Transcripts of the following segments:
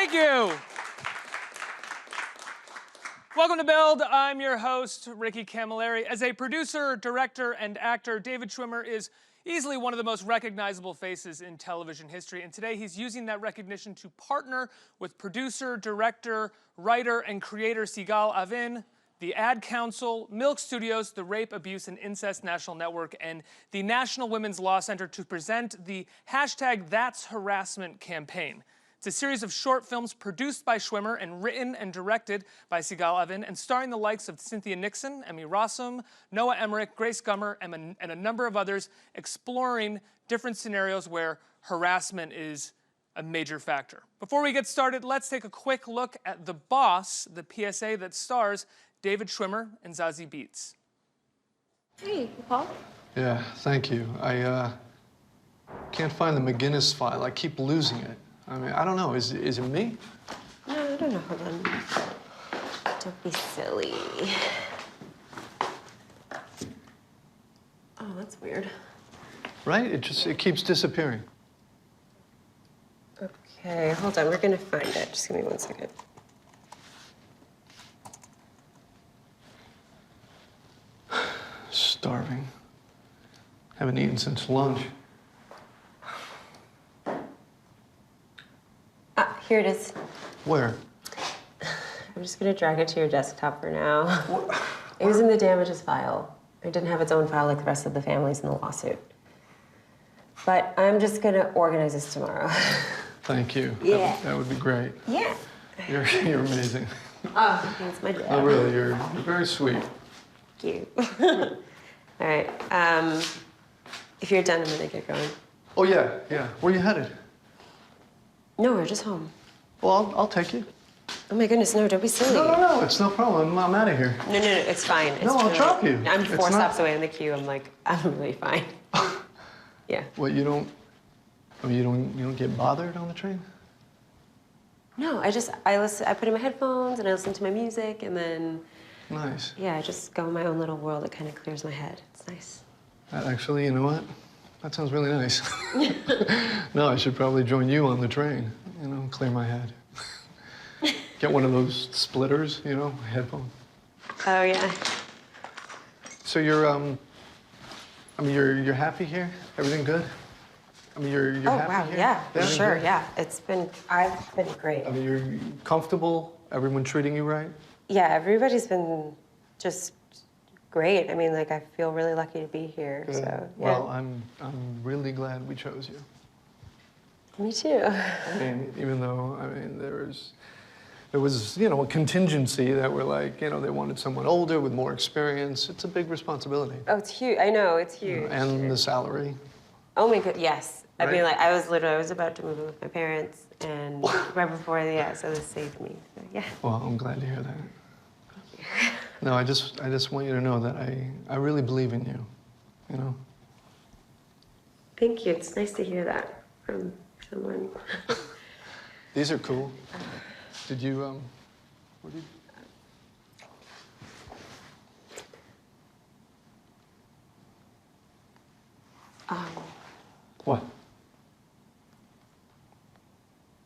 Thank you. Welcome to Build. I'm your host, Ricky Camilleri. As a producer, director, and actor, David Schwimmer is easily one of the most recognizable faces in television history. And today he's using that recognition to partner with producer, director, writer, and creator Sigal Avin, the Ad Council, Milk Studios, the Rape, Abuse, and Incest National Network, and the National Women's Law Center to present the #That'sHarassment campaign. It's a series of short films produced by Schwimmer and written and directed by Sigal Avin and starring the likes of Cynthia Nixon, Emmy Rossum, Noah Emmerich, Grace Gummer, and a number of others, exploring different scenarios where harassment is a major factor. Before we get started, let's take a quick look at The Boss, the PSA that stars David Schwimmer and Zazie Beetz. Hey, Paul. Yeah, thank you. I can't find the McGinnis file. I keep losing it. I mean, I don't know. Is it me? No, I don't know. Hold on. Don't be silly. Oh, that's weird. Right? It keeps disappearing. Okay, hold on. We're gonna find it. Just give me 1 second. Starving. Haven't eaten since lunch. Here it is. Where? I'm just gonna drag it to your desktop for now. What? It was in the damages file. It didn't have its own file like the rest of the families in the lawsuit. But I'm just gonna organize this tomorrow. Thank you. Yeah. That would be great. Yeah. You're amazing. Oh, thanks, my dad. Oh, really? You're very sweet. Thank you. All right. If you're done, I'm gonna get going. Oh, yeah. Where you headed? No, we're just home. Well, I'll take you. Oh my goodness, no, don't be silly. No, it's no problem. I'm out of here. No, it's fine. It's I'll drop you. I'm It's four not- stops away in the queue. I'm really fine. Yeah. What, you don't get bothered on the train? No, I put in my headphones and I listen to my music and then, Nice. yeah, I just go in my own little world. It kind of clears my head. It's nice. Actually, you know what? That sounds really nice. No, I should probably join you on the train, clear my head. Get one of those splitters, headphone. Oh, yeah. So you're happy here? Everything good? You're Oh, happy wow, here? yeah, for Everything sure, good? yeah. I've been great. You're comfortable? Everyone treating you right? Yeah, everybody's been just great. I feel really lucky to be here, Good. so, yeah. Well, I'm really glad we chose you. Me too. Even though, there was, a contingency that were like, they wanted someone older with more experience. It's a big responsibility. Oh, it's huge. I know, it's huge. And the salary. Oh my god, yes. Right? I was about to move in with my parents, and right before, so this saved me. So, yeah. Well, I'm glad to hear that. No, I just want you to know that I really believe in you, Thank you. It's nice to hear that from someone. These are cool. Did you, what did you... What?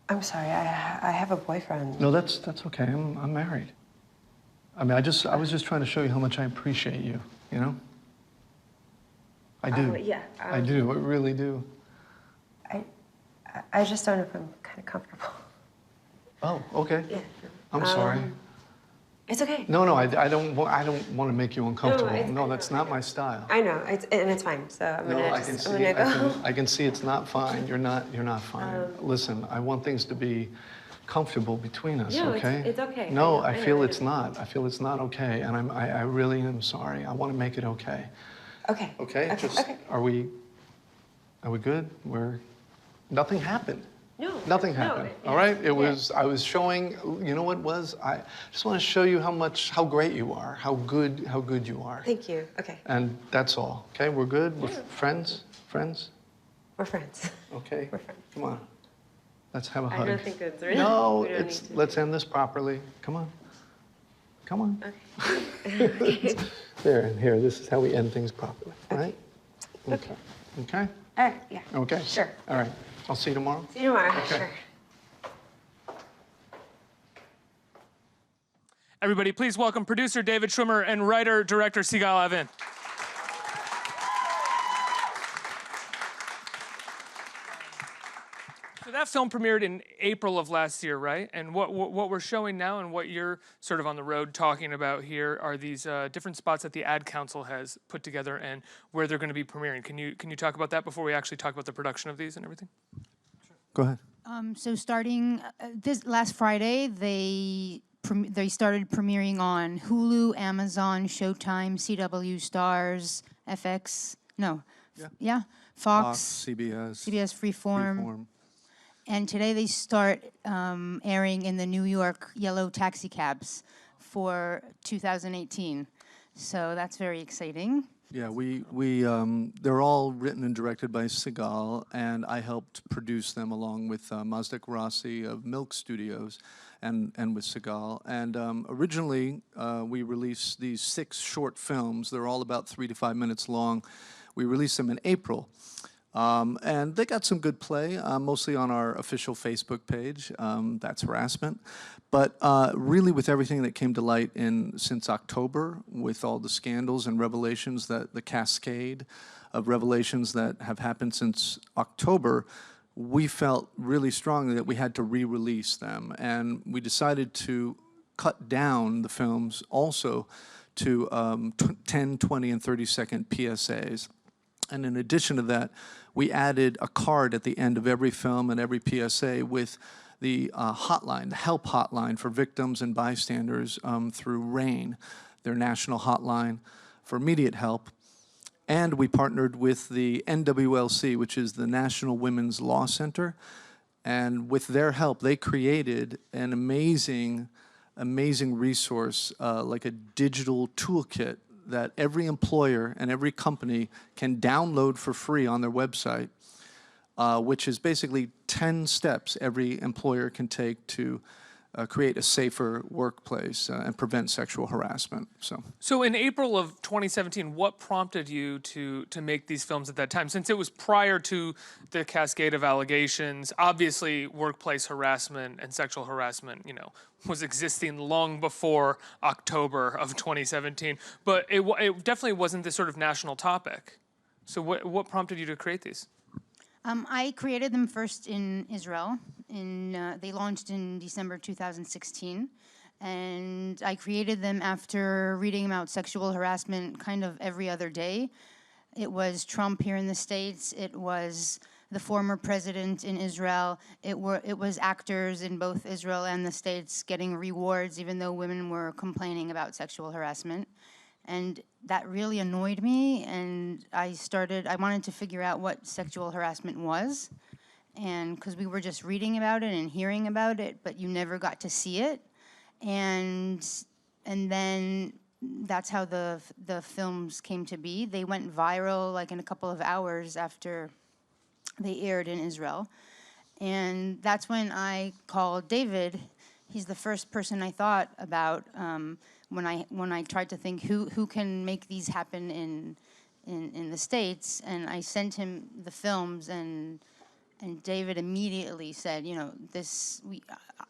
I'm sorry, I have a boyfriend. No, that's okay. I'm married. I was just trying to show you how much I appreciate you, I do. Yeah. I do, I really do. I just don't know if I'm kind of comfortable. Oh, okay. Yeah. I'm sorry. It's okay. No, I don't want to make you uncomfortable. No, That's not my style. I know, it's fine. So I'm gonna go. I can see it's not fine. You're not fine. Listen, I want things to be comfortable between us, No, okay? it's okay. No, I feel know. it's not. I feel it's not okay, and I really am sorry. I want to make it okay. Okay. Okay? Okay. Are we good? Nothing happened. No. Nothing happened. All right? I was showing, you know what it was? I just want to show you how great you are, how good you are. Thank you. Okay. And that's all. Okay? We're good? We're friends? Friends? We're friends. Okay. We're friends. Come on. Let's have a hug. I don't think it's really. No, we don't need to. let's end this properly. Come on. Come on. Okay. There, and here, this is how we end things properly, all right? Okay. Okay? All right, yeah. Okay? Sure. All right. I'll see you tomorrow. See you tomorrow. Okay. Sure. Everybody, please welcome producer David Schwimmer and writer-director Sigal Avin. So that film premiered in April of last year, right? And what we're showing now and what you're sort of on the road talking about here are these different spots that the Ad Council has put together and where they're going to be premiering. Can you talk about that before we actually talk about the production of these and everything? Go ahead. So starting this last Friday, they started premiering on Hulu, Amazon, Showtime, CW, Stars, FX. No, Fox, CBS, Freeform. And today they start airing in the New York yellow taxi cabs for 2018. So that's very exciting. Yeah, they're all written and directed by Sigal, and I helped produce them along with Mazdak Rossi of Milk Studios and with Sigal. And originally, we released these 6 short films. They're all about 3 to 5 minutes long. We released them in April. And they got some good play, mostly on our official Facebook page. That's Harassment. But really with everything that came to light since October, with all the scandals and revelations, the cascade of revelations that have happened since October, we felt really strongly that we had to re-release them. And we decided to cut down the films also to 10, 20, and 30-second PSAs. And in addition to that, we added a card at the end of every film and every PSA with the hotline, the help hotline for victims and bystanders through RAIN, their national hotline for immediate help. And we partnered with the NWLC, which is the National Women's Law Center. And with their help, they created an amazing resource, like a digital toolkit that every employer and every company can download for free on their website, which is basically 10 steps every employer can take to create a safer workplace and prevent sexual harassment. So in April of 2017, what prompted you to make these films at that time? Since it was prior to the cascade of allegations, obviously workplace harassment and sexual harassment, was existing long before October of 2017, but it definitely wasn't this sort of national topic. So what prompted you to create these? I created them first in Israel. They launched in December 2016. And I created them after reading about sexual harassment kind of every other day. It was Trump here in the States. It was the former president in Israel. It was actors in both Israel and the States getting rewards even though women were complaining about sexual harassment. And that really annoyed me, and I wanted to figure out what sexual harassment was, and because we were just reading about it and hearing about it, but you never got to see it, and then that's how the films came to be. They went viral like in a couple of hours after they aired in Israel, and that's when I called David. He's the first person I thought about when I tried to think who can make these happen in the States, and I sent him the films, and David immediately said,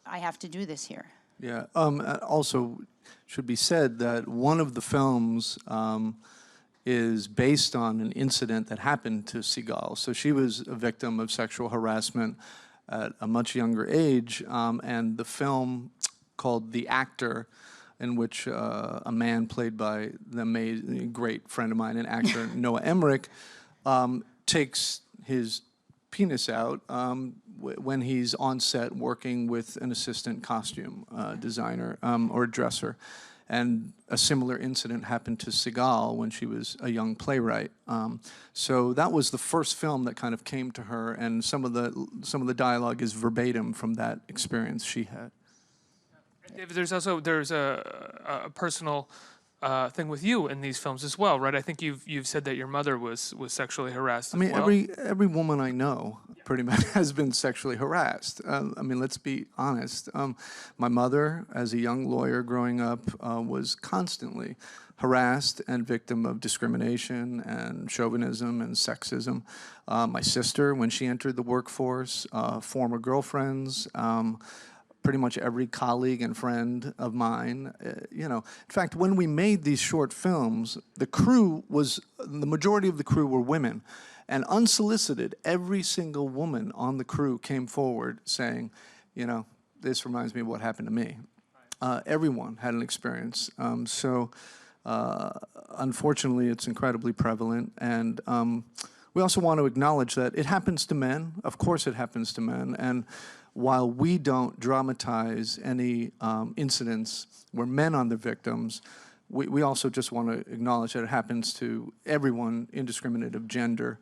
I have to do this here. Yeah. Also, should be said that one of the films is based on an incident that happened to Sigal. So she was a victim of sexual harassment at a much younger age, and the film called The Actor, in which a man played by the amazing, great friend of mine, an actor, Noah Emmerich, takes his penis out when he's on set working with an assistant costume designer or dresser. And a similar incident happened to Sigal when she was a young playwright. So that was the first film that kind of came to her, and some of the dialogue is verbatim from that experience she had. David, there's a personal thing with you in these films as well, right? I think you've said that your mother was sexually harassed. I mean, as well. every woman I know pretty much has been sexually harassed. I mean, let's be honest. My mother, as a young lawyer growing up, was constantly harassed and victim of discrimination and chauvinism and sexism. My sister, when she entered the workforce, former girlfriends, pretty much every colleague and friend of mine. You know, in fact, when we made these short films, the majority of the crew were women. And unsolicited, every single woman on the crew came forward saying, you know, this reminds me of what happened to me. Everyone had an experience. Unfortunately, it's incredibly prevalent. And we also want to acknowledge that it happens to men. Of course it happens to men. And while we don't dramatize any incidents where men are the victims, we also just want to acknowledge that it happens to everyone, indiscriminate of gender.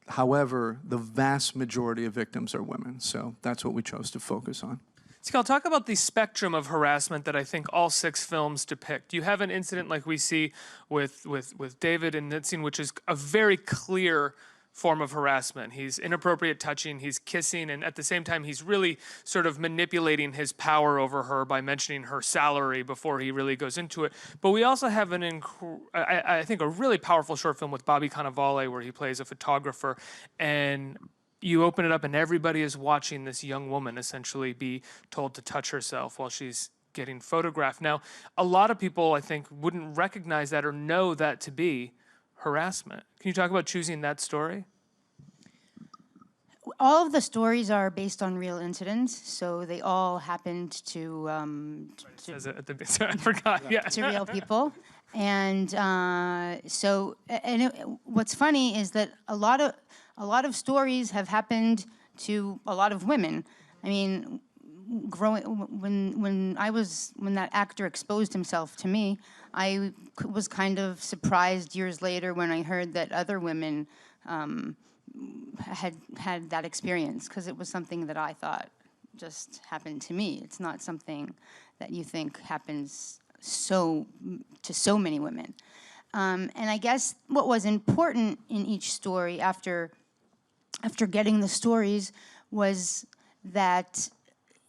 However, the vast majority of victims are women, so that's what we chose to focus on. Sigal, talk about the spectrum of harassment that I think all 6 films depict. You have an incident like we see with David in that scene, which is a very clear form of harassment. He's inappropriate touching, he's kissing, and at the same time, he's really sort of manipulating his power over her by mentioning her salary before he really goes into it. But we also have I think a really powerful short film with Bobby Cannavale where he plays a photographer, and you open it up and everybody is watching this young woman essentially be told to touch herself while she's getting photographed. Now, a lot of people, I think, wouldn't recognize that or know that to be harassment. Can you talk about choosing that story? All of the stories are based on real incidents, so they all happened to I forgot. Yeah. to real people. And what's funny is that a lot of stories have happened to a lot of women. I mean, when that actor exposed himself to me, I was kind of surprised years later when I heard that other women had that experience, because it was something that I thought just happened to me. It's not something that you think happens to so many women. And I guess what was important in each story after getting the stories was that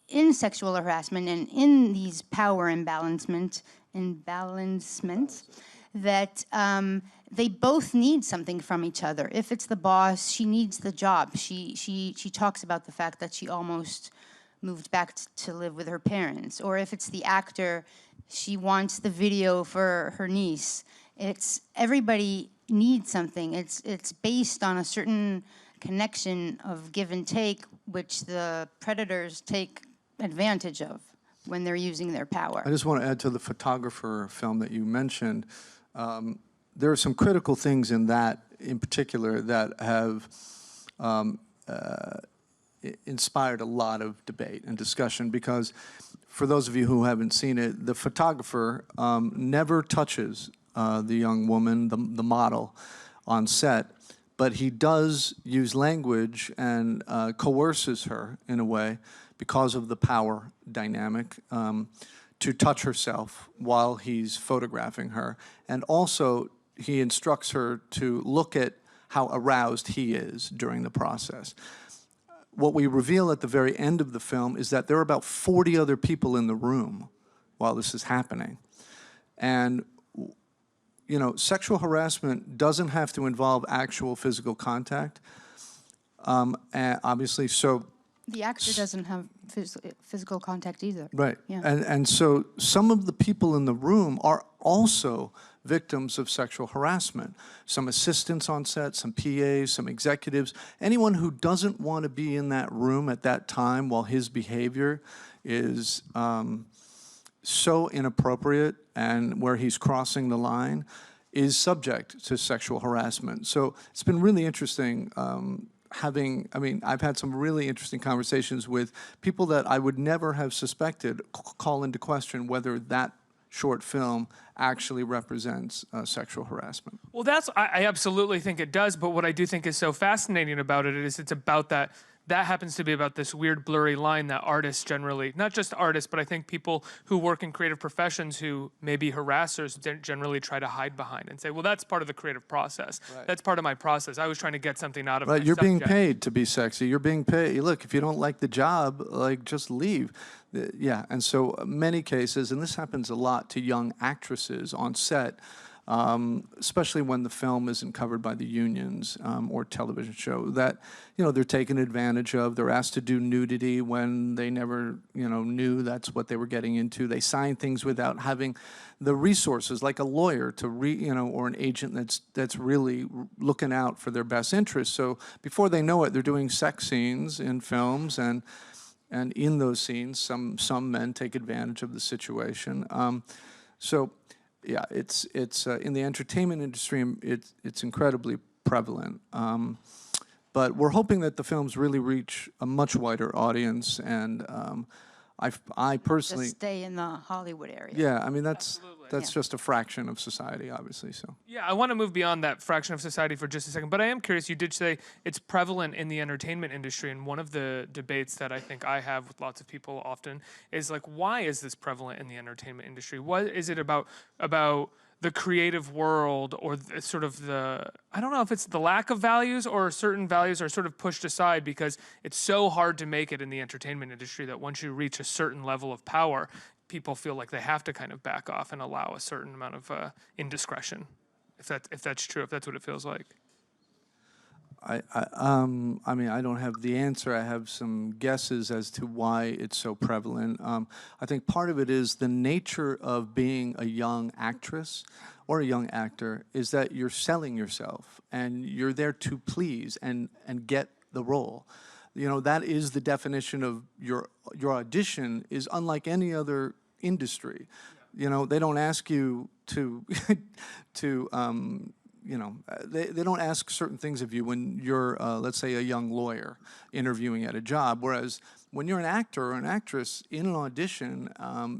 in sexual harassment and in these power imbalancements, that they both need something from each other. If it's the boss, she needs the job. She talks about the fact that she almost moved back to live with her parents. Or if it's the actor, she wants the video for her niece. Everybody needs something. It's based on a certain connection of give and take, which the predators take advantage of when they're using their power. I just want to add to the photographer film that you mentioned. There are some critical things in that, in particular, that have inspired a lot of debate and discussion, because for those of you who haven't seen it, the photographer never touches the young woman, the model, on set, but he does use language and coerces her in a way because of the power dynamic to touch herself while he's photographing her. And also, he instructs her to look at how aroused he is during the process. What we reveal at the very end of the film is that there are about 40 other people in the room while this is happening. And you know, sexual harassment doesn't have to involve actual physical contact. And obviously, so The actor doesn't have physical contact either. right. Yeah. And so some of the people in the room are also victims of sexual harassment. Some assistants on set, some PAs, some executives, anyone who doesn't want to be in that room at that time while his behavior is so inappropriate and where he's crossing the line is subject to sexual harassment. So it's been really interesting I've had some really interesting conversations with people that I would never have suspected call into question whether that short film actually represents sexual harassment. Well, I absolutely think it does, but what I do think is so fascinating about it is it's about that happens to be about this weird blurry line that artists generally, not just artists, but I think people who work in creative professions who may be harassers generally try to hide behind and say, well, that's part of the creative process. Right. That's part of my process. I was trying to get something out of my You're subject. being paid to be sexy. You're being paid. Look, if you don't like the job, just leave. Yeah, and so many cases, and this happens a lot to young actresses on set, especially when the film isn't covered by the unions or television show, that, you know, they're taken advantage of. They're asked to do nudity when they never, you know, knew that's what they were getting into. They sign things without having the resources, like a lawyer to you know, or an agent that's really looking out for their best interests. So before they know it, they're doing sex scenes in films, and in those scenes, some men take advantage of the situation. So, yeah, it's in the entertainment industry, it's incredibly prevalent. But we're hoping that the films really reach a much wider audience, and I personally Just stay in the Hollywood area. yeah, I mean that's Absolutely. Yeah. just a fraction of society, obviously. So Yeah, I want to move beyond that fraction of society for just a second, but I am curious. You did say it's prevalent in the entertainment industry, and one of the debates that I think I have with lots of people often is like, why is this prevalent in the entertainment industry? What is it about the creative world, or sort of I don't know if it's the lack of values, or certain values are sort of pushed aside because it's so hard to make it in the entertainment industry that once you reach a certain level of power, people feel like they have to kind of back off and allow a certain amount of indiscretion, if that's true, if that's what it feels like. I mean, I don't have the answer. I have some guesses as to why it's so prevalent. I think part of it is the nature of being a young actress or a young actor is that you're selling yourself and you're there to please and get the role. You know, that is the definition of your audition is unlike any other industry. You know, they don't ask you to you know, they don't ask certain things of you when you're, let's say, a young lawyer interviewing at a job, whereas when you're an actor or an actress in an audition,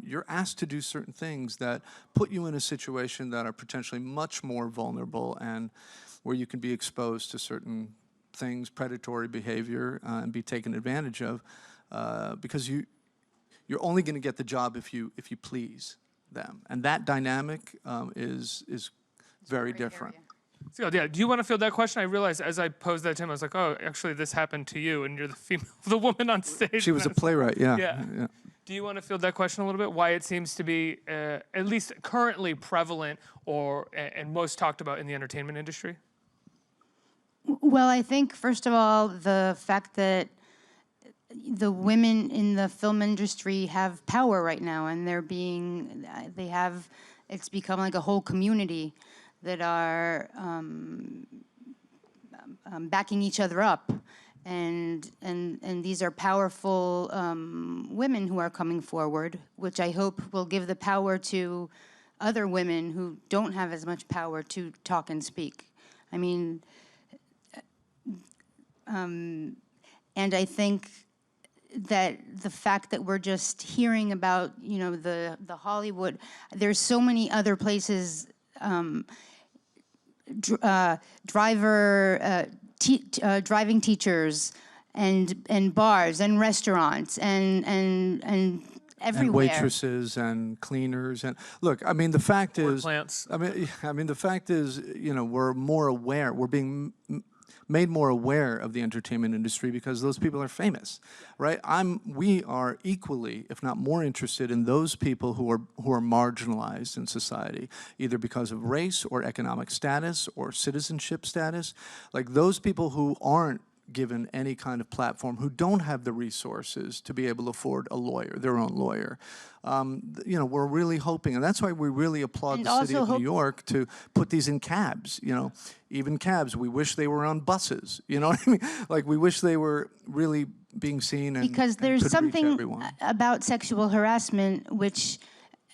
you're asked to do certain things that put you in a situation that are potentially much more vulnerable and where you can be exposed to certain things, predatory behavior, and be taken advantage of, because you're only going to get the job if you please them, and that dynamic is very different. So, yeah, do you want to field that question? I realized as I posed that to him, I was like, oh, actually, this happened to you, and you're the female, the woman on stage. She was a playwright, yeah. Yeah. Do you want to field that question a little bit? Why it seems to be, at least currently, prevalent and most talked about in the entertainment industry? Well, I think, first of all, the fact that the women in the film industry have power right now, and it's become like a whole community that are backing each other up, and these are powerful women who are coming forward, which I hope will give the power to other women who don't have as much power to talk and speak. I mean, and I think that the fact that we're just hearing about, you know, the Hollywood, there's so many other places. Driving teachers and bars and restaurants and everywhere. And waitresses and cleaners and look. I mean, the fact is, plants. I mean, the fact is, you know, we're more aware. We're being made more aware of the entertainment industry because those people are famous, right? We are equally, if not more, interested in those people who are marginalized in society, either because of race or economic status or citizenship status. Like those people who aren't given any kind of platform, who don't have the resources to be able to afford a lawyer, their own lawyer. You know, we're really hoping, and that's why we really applaud the city of New York to put these in cabs, you know, even cabs. We wish they were on buses, you know what I mean? Like we wish they were really being seen and because there's something about sexual harassment which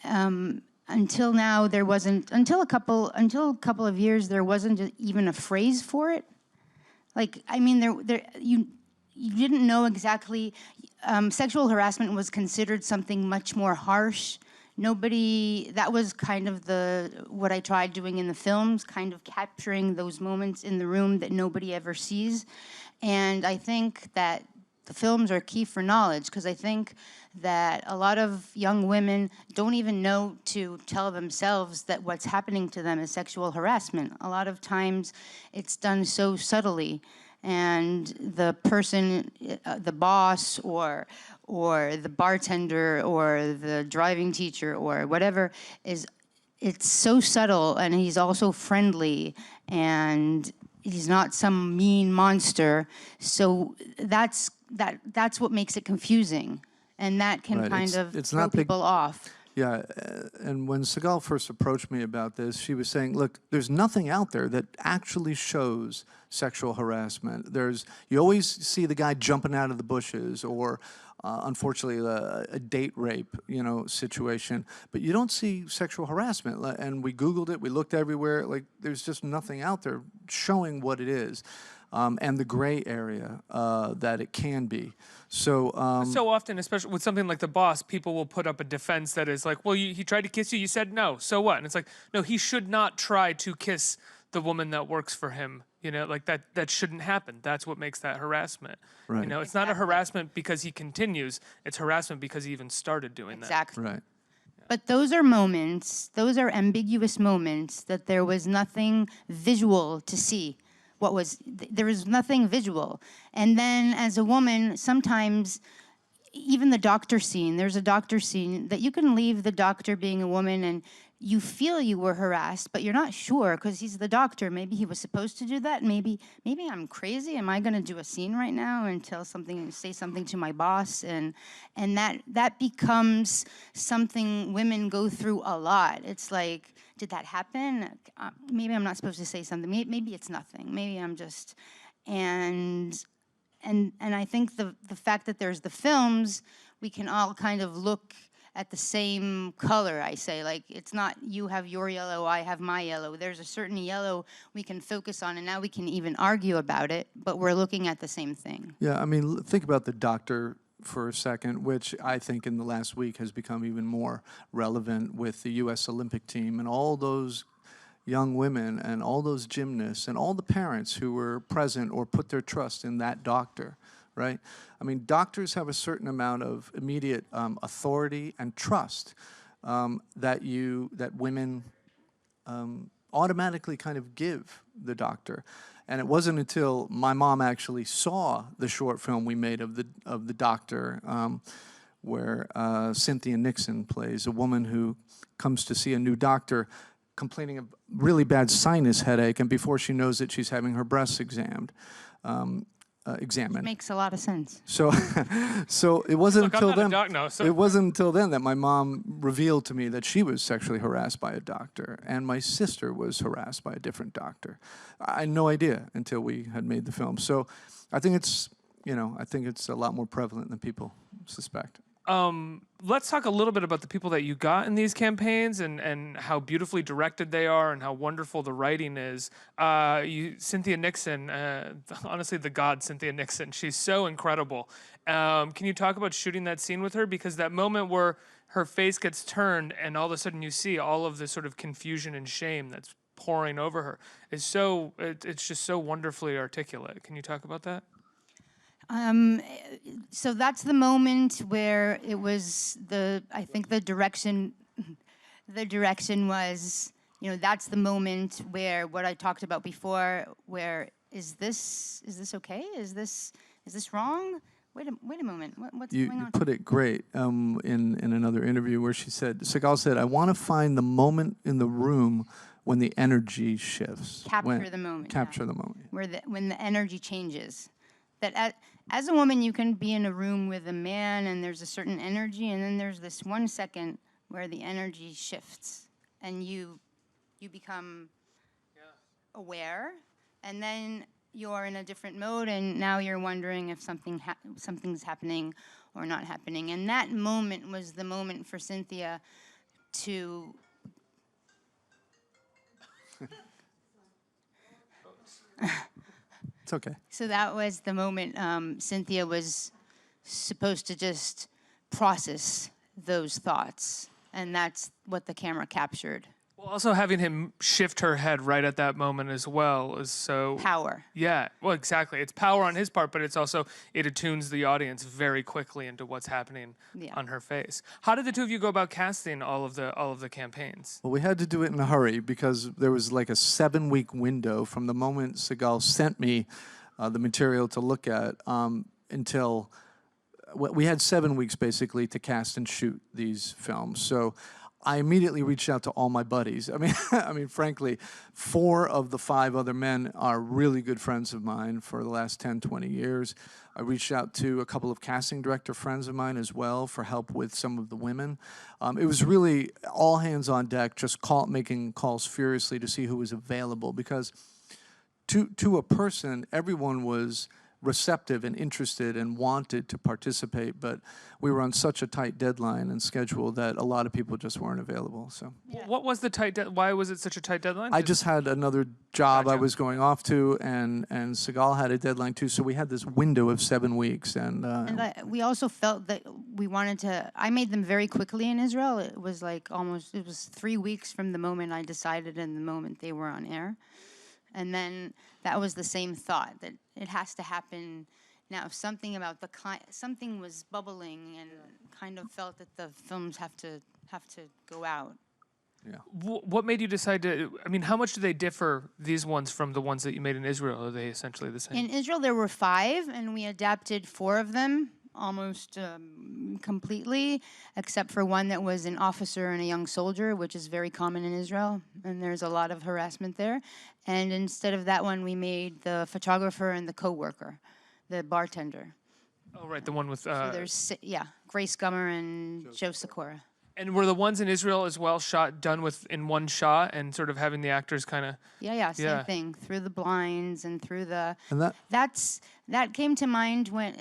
until now there wasn't, until a couple of years there wasn't even a phrase for it. Like, I mean, you didn't know exactly. Sexual harassment was considered something much more harsh. That was kind of what I tried doing in the films, kind of capturing those moments in the room that nobody ever sees. And I think that the films are key for knowledge, because I think that a lot of young women don't even know to tell themselves that what's happening to them is sexual harassment. A lot of times it's done so subtly, and the person, the boss or the bartender or the driving teacher or whatever is it's so subtle, and he's also friendly, and he's not some mean monster. So that's what makes it confusing, and that can Right, kind of it's throw not big- people off. Yeah, and when Sigal first approached me about this, she was saying, look, there's nothing out there that actually shows sexual harassment. You always see the guy jumping out of the bushes, or unfortunately a date rape, situation, but you don't see sexual harassment. And we Googled it, we looked everywhere, like there's just nothing out there showing what it is. And the gray area that it can be. So So often, especially with something like The Boss, people will put up a defense that is like, well, he tried to kiss you, you said no, so what? And it's like, no, he should not try to kiss the woman that works for him. Like that shouldn't happen. That's what makes that harassment. Right. It's not a harassment because he continues, it's harassment because he even started doing that. Exactly. right. But those are moments, those are ambiguous moments that there was nothing visual to see. There was nothing visual. And then as a woman, sometimes even the doctor scene, there's a doctor scene that you can leave the doctor being a woman and you feel you were harassed, but you're not sure because he's the doctor. Maybe he was supposed to do that. Maybe I'm crazy. Am I going to do a scene right now and say something to my boss? And that becomes something women go through a lot. It's like, did that happen? Maybe I'm not supposed to say something. Maybe it's nothing. Maybe I'm just, and I think the fact that there's the films, we can all kind of look at the same color, I say. Like, it's not you have your yellow, I have my yellow. There's a certain yellow we can focus on, and now we can even argue about it, but we're looking at the same thing. Yeah, I mean, think about the doctor for a second, which I think in the last week has become even more relevant with the U.S. Olympic team and all those young women and all those gymnasts and all the parents who were present or put their trust in that doctor, right? I mean, doctors have a certain amount of immediate authority and trust that women automatically kind of give the doctor. And it wasn't until my mom actually saw the short film we made of the doctor, where Cynthia Nixon plays a woman who comes to see a new doctor complaining of really bad sinus headache, and before she knows it, she's having her breasts examined. Makes a lot of sense. So it wasn't Look, until I'm not a then. doc now, so- It wasn't until then that my mom revealed to me that she was sexually harassed by a doctor, and my sister was harassed by a different doctor. I had no idea until we had made the film. So I think it's a lot more prevalent than people suspect. Let's talk a little bit about the people that you got in these campaigns and how beautifully directed they are and how wonderful the writing is. Cynthia Nixon, honestly, the god Cynthia Nixon, she's so incredible. Can you talk about shooting that scene with her? Because that moment where her face gets turned and all of a sudden you see all of this sort of confusion and shame that's pouring over her is it's just so wonderfully articulate. Can you talk about that? So that's the moment where it was I think the direction was, that's the moment where what I talked about before, where is this okay? Is this wrong? Wait a moment. What's going on? You put it great in another interview where Sigal said, I want to find the moment in the room when the energy shifts. Capture the moment. Capture the moment. When the energy changes. That as a woman, you can be in a room with a man and there's a certain energy, and then there's this 1 second where the energy shifts and you become aware, and then you're in a different mode, and now you're wondering if something's happening or not happening. And that moment was the moment for Cynthia to It's okay. So that was the moment Cynthia was supposed to just process those thoughts, and that's what the camera captured. Well, also having him shift her head right at that moment as well is so... Power. Yeah, well, exactly. It's power on his part, but it attunes the audience very quickly into what's happening on her face. How did the two of you go about casting all of the campaigns? Well, we had to do it in a hurry because there was like a 7-week window from the moment Sigal sent me the material to look at until we had 7 weeks basically to cast and shoot these films. So I immediately reached out to all my buddies. I mean, frankly, 4 of the 5 other men are really good friends of mine for the last 10, 20 years. I reached out to a couple of casting director friends of mine as well for help with some of the women. It was really all hands on deck, just making calls furiously to see who was available, because to a person, everyone was receptive and interested and wanted to participate, but we were on such a tight deadline and schedule that a lot of people just weren't available. So, What was the why was it such a tight deadline? I just had another job I Gotcha. was going off to, and Sigal had a deadline too, so we had this window of 7 weeks. And we also felt that we wanted to. I made them very quickly in Israel. It was like it was 3 weeks from the moment I decided and the moment they were on air. And then that was the same thought, that it has to happen now. Something about something was bubbling, and kind of felt that the films have to go out. yeah. What made you decide to? I mean, how much do they differ, these ones, from the ones that you made in Israel? Are they essentially the same? In Israel, there were 5, and we adapted 4 of them almost completely, except for one that was an officer and a young soldier, which is very common in Israel, and there's a lot of harassment there. And instead of that one, we made the photographer and the co-worker, the bartender. Oh, right, the one with. So there's Grace Gummer and Joe Sikora. And were the ones in Israel as well done in one shot, and sort of having the actors kind of? Same thing, through the blinds and through the. And that came to mind when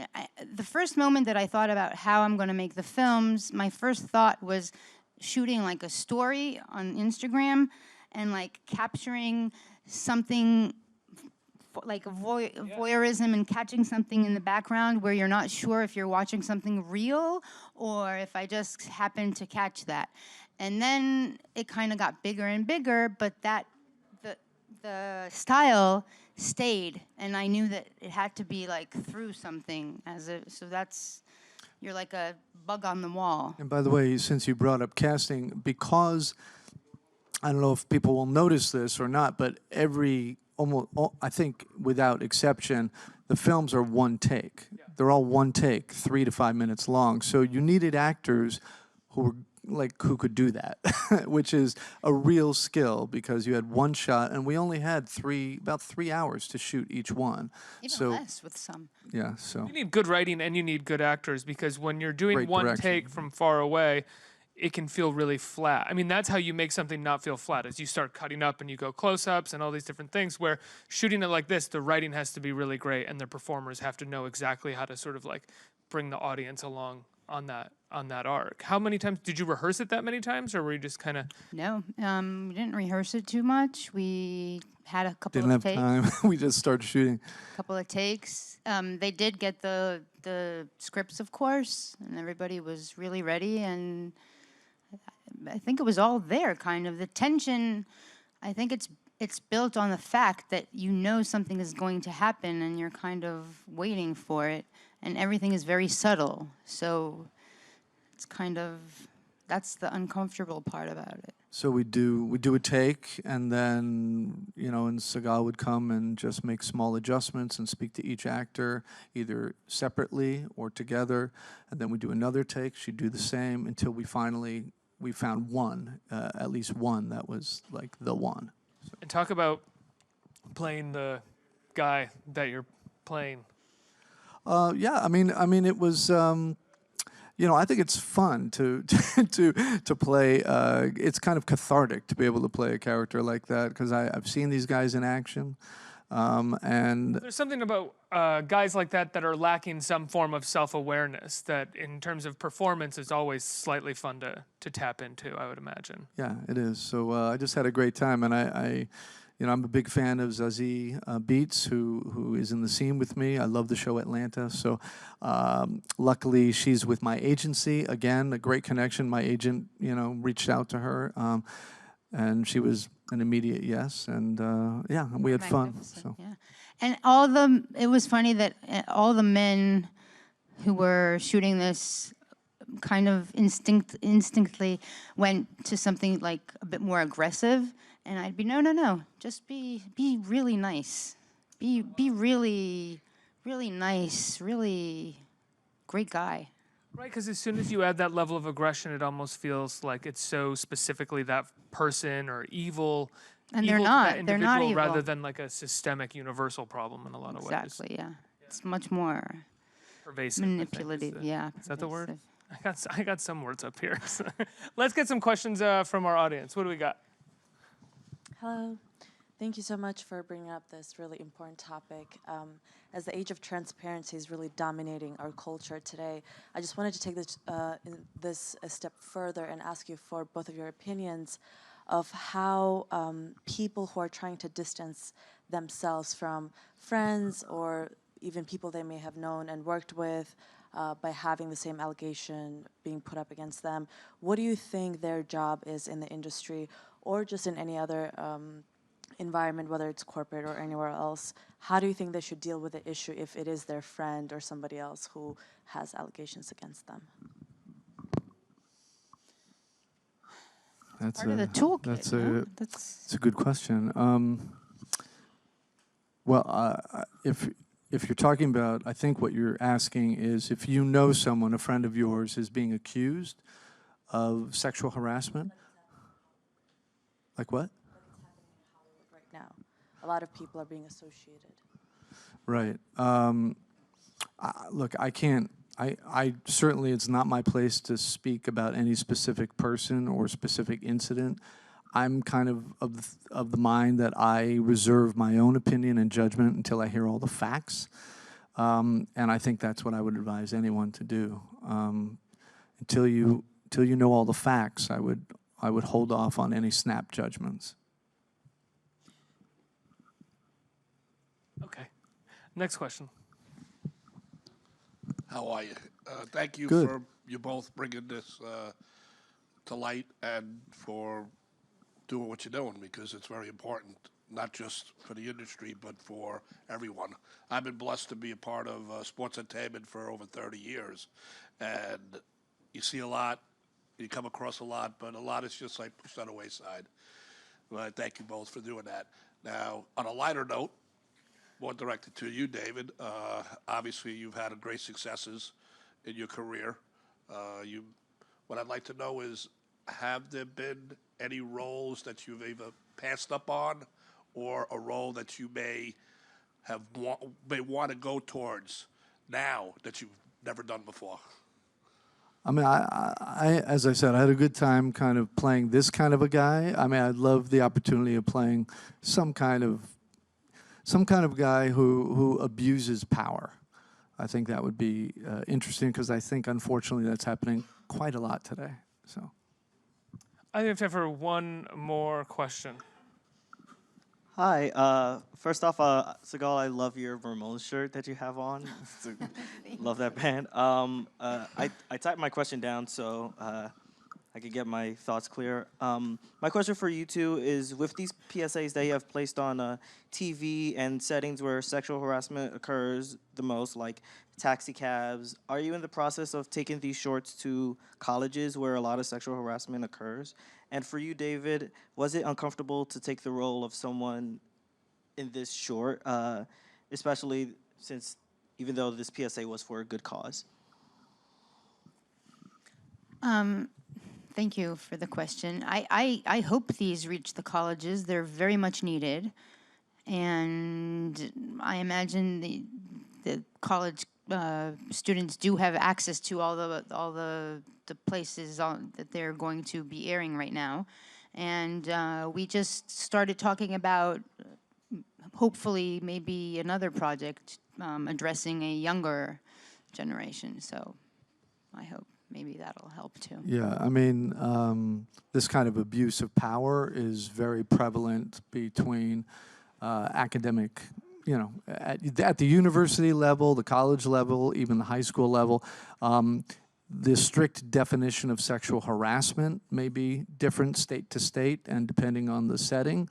the first moment that I thought about how I'm going to make the films. My first thought was shooting like a story on Instagram, and like capturing something like voyeurism, and catching something in the background where you're not sure if you're watching something real or if I just happened to catch that. And then it kind of got bigger and bigger, but the style stayed, and I knew that it had to be like through something you're like a bug on the wall. And by the way, since you brought up casting, because I don't know if people will notice this or not, but I think without exception, the films are one take. Yeah. They're all one take, 3 to 5 minutes long. So you needed actors who could do that, which is a real skill, because you had one shot, and we only had about 3 hours to shoot each one. Even less with some. Yeah, so you need good writing and you need good actors, because when you're doing Great one direction. take from far away, it can feel really flat. I mean, that's how you make something not feel flat, is you start cutting up and you go close-ups and all these different things, where shooting it like this, the writing has to be really great, and the performers have to know exactly how to sort of like bring the audience along on that arc. How many times did you rehearse it? That many times, or were you just kind of? No, we didn't rehearse it too much. We had a couple didn't of have takes. time. We just started shooting. A couple of takes. They did get the scripts, of course, and everybody was really ready, and I think it was all there, kind of. The tension, I think it's built on the fact that you know something is going to happen, and you're kind of waiting for it, and everything is very subtle. So it's kind of, that's the uncomfortable part about it. So we do a take, and then, and Sigal would come and just make small adjustments and speak to each actor, either separately or together, and then we do another take. She'd do the same until we found one, at least one, that was like the one. So. And talk about playing the guy that you're playing. Yeah, I mean, it was. I think it's fun to play. It's kind of cathartic to be able to play a character like that, because I've seen these guys in action, and there's something about guys like that are lacking some form of self-awareness that, in terms of performance, is always slightly fun to tap into, I would imagine. Yeah, it is. So I just had a great time, and I'm a big fan of Zazie Beetz, who is in the scene with me. I love the show Atlanta. So luckily, she's with my agency. Again, a great connection. My agent, reached out to her, and she was an immediate yes. And we had fun. So. Yeah. And it was funny that all the men who were shooting this kind of instinctively went to something like a bit more aggressive. And I'd be, no, just be really nice. Be really, really nice, really great guy. Right, because as soon as you add that level of aggression, it almost feels like it's so specifically that person or evil. And they're evil to not. that They're not individual rather evil. than like a systemic, universal problem in a lot of ways. Exactly, yeah. It's much more Pervasive. I think, manipulative, yeah. Is that the word? pervasive. I got some words up here. Let's get some questions from our audience. What do we got? Hello. Thank you so much for bringing up this really important topic. As the age of transparency is really dominating our culture today, I just wanted to take this a step further and ask you for both of your opinions of how people who are trying to distance themselves from friends or even people they may have known and worked with by having the same allegation being put up against them, what do you think their job is in the industry or just in any other environment, whether it's corporate or anywhere else? How do you think they should deal with the issue if it is their friend or somebody else who has allegations against them? That's Part of the toolkit, That's no? it's a good question. If you're talking about, I think what you're asking is if you know someone, a friend of yours, is being accused of sexual harassment. Like what? Right now, a lot of people are being associated. Right. Look, I can't. I certainly, it's not my place to speak about any specific person or specific incident. I'm kind of the mind that I reserve my own opinion and judgment until I hear all the facts, and I think that's what I would advise anyone to do. Until you know all the facts, I would hold off on any snap judgments. Okay. Next question. How are you? Thank you Good. for you both bringing this to light and for doing what you're doing, because it's very important, not just for the industry, but for everyone. I've been blessed to be a part of sports entertainment for over 30 years, and you see a lot, you come across a lot, but a lot is just like pushed on the wayside. But thank you both for doing that. Now, on a lighter note, more directed to you, David. Obviously, you've had great successes in your career. What I'd like to know is, have there been any roles that you've either passed up on, or a role that you may want to go towards now that you've never done before? I mean, as I said, I had a good time kind of playing this kind of a guy. I mean, I'd love the opportunity of playing some kind of guy who abuses power. I think that would be interesting, because I think, unfortunately, that's happening quite a lot today. So, I think we have time for one more question. Hi. First off, Sigal, I love your Ramones shirt that you have on. Love that band. I typed my question down so I could get my thoughts clear. My question for you two is, with these PSAs that you have placed on TV and settings where sexual harassment occurs the most, like taxi cabs, are you in the process of taking these shorts to colleges where a lot of sexual harassment occurs? And for you, David, was it uncomfortable to take the role of someone in this short, especially since, even though this PSA was for a good cause? Thank you for the question. I hope these reach the colleges. They're very much needed. And I imagine the college students do have access to all the places that they're going to be airing right now. And we just started talking about hopefully maybe another project addressing a younger generation. So I hope maybe that'll help too. yeah, I mean, this kind of abuse of power is very prevalent between academic, at the university level, the college level, even the high school level. The strict definition of sexual harassment may be different state to state and depending on the setting,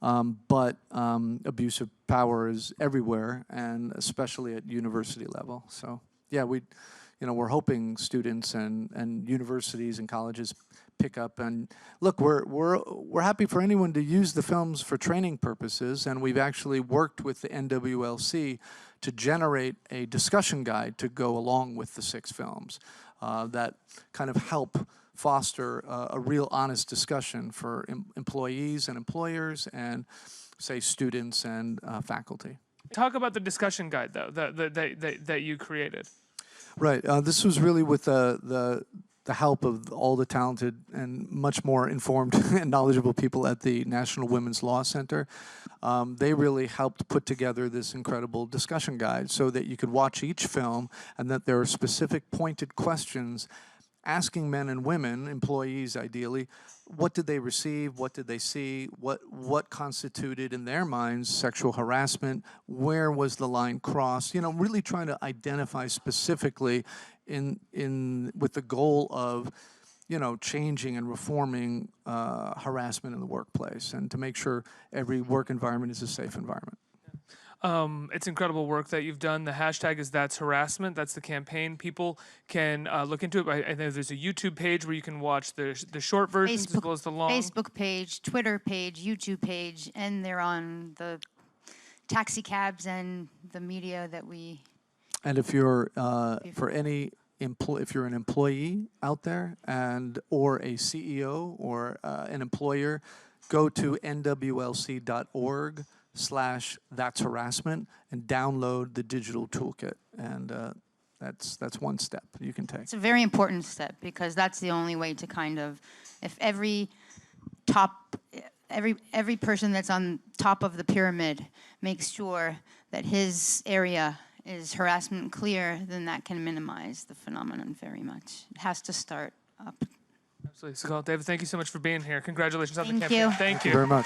but abuse of power is everywhere, and especially at university level. So yeah, we're hoping students and universities and colleges pick up. And look, we're happy for anyone to use the films for training purposes, and we've actually worked with the NWLC to generate a discussion guide to go along with the 6 films. that kind of help foster a real honest discussion for employees and employers and, say, students and faculty. Talk about the discussion guide, though, that you created. Right. This was really with the help of all the talented and much more informed and knowledgeable people at the National Women's Law Center. They really helped put together this incredible discussion guide so that you could watch each film and that there are specific pointed questions asking men and women, employees ideally, what did they receive, what did they see, what constituted in their minds sexual harassment, where was the line crossed, you know, really trying to identify specifically with the goal of, you know, changing and reforming harassment in the workplace and to make sure every work environment is a safe environment. It's incredible work that you've done. The hashtag is That's Harassment. That's the campaign. People can look into it. I know there's a YouTube page where you can watch the short versions as well as the long. Facebook page, Twitter page, YouTube page, and they're on the taxi cabs and the media that we. And if you're if you're an employee out there or a CEO or an employer, go to nwlc.org/that's harassment and download the digital toolkit. And that's one step you can take. It's a very important step because that's the only way to kind of, if every person that's on top of the pyramid makes sure that his area is harassment clear, then that can minimize the phenomenon very much. It has to start up. Absolutely. Sigal, David, thank you so much for being here. Congratulations on the Thank campaign. you. Thank you. Thank you very much.